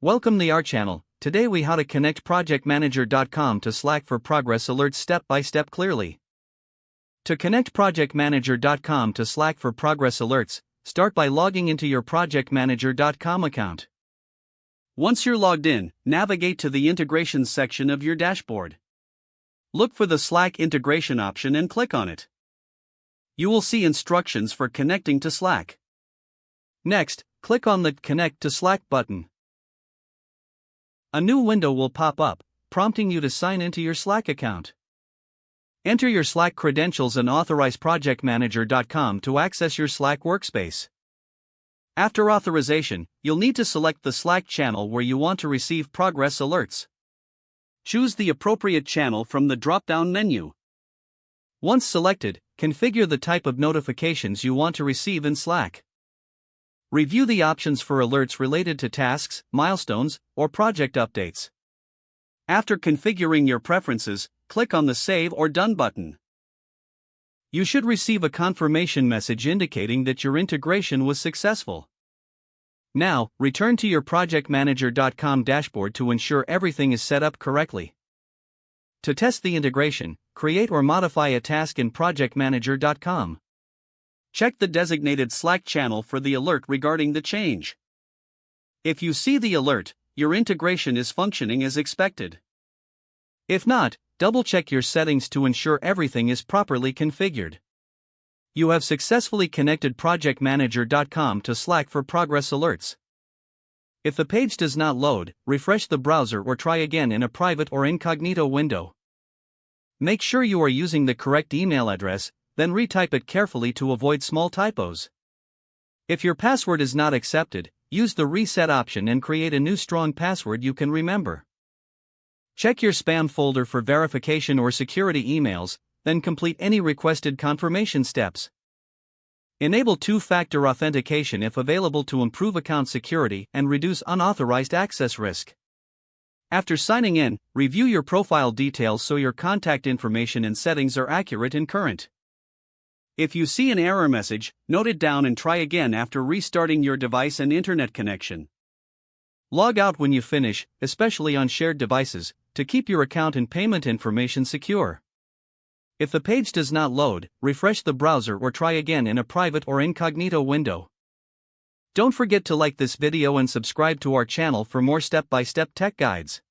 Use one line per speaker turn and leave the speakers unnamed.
Welcome to our channel. Today we how to connect projectmanager.com to Slack for progress alerts step by step clearly. To connect projectmanager.com to Slack for progress alerts, start by logging into your projectmanager.com account. Once you're logged in, navigate to the integrations section of your dashboard. Look for the Slack integration option and click on it. You will see instructions for connecting to Slack. Next, click on the Connect to Slack button. A new window will pop up, prompting you to sign into your Slack account. Enter your Slack credentials and authorize projectmanager.com to access your Slack workspace. After authorization, you'll need to select the Slack channel where you want to receive progress alerts. Choose the appropriate channel from the drop-down menu. Once selected, configure the type of notifications you want to receive in Slack. Review the options for alerts related to tasks, milestones, or project updates. After configuring your preferences, click on the Save or Done button. You should receive a confirmation message indicating that your integration was successful. Now, return to your projectmanager.com dashboard to ensure everything is set up correctly. To test the integration, create or modify a task in projectmanager.com. Check the designated Slack channel for the alert regarding the change. If you see the alert, your integration is functioning as expected. If not, double-check your settings to ensure everything is properly configured. You have successfully connected projectmanager.com to Slack for progress alerts. If the page does not load, refresh the browser or try again in a private or incognito window. Make sure you are using the correct email address, then retype it carefully to avoid small typos. If your password is not accepted, use the reset option and create a new strong password you can remember. Check your spam folder for verification or security emails, then complete any requested confirmation steps. Enable two-factor authentication if available to improve account security and reduce unauthorized access risk. After signing in, review your profile details so your contact information and settings are accurate and current. If you see an error message, note it down and try again after restarting your device and internet connection. Log out when you finish, especially on shared devices, to keep your account and payment information secure. If the page does not load, refresh the browser or try again in a private or incognito window. Don't forget to like this video and subscribe to our channel for more step-by-step tech guides.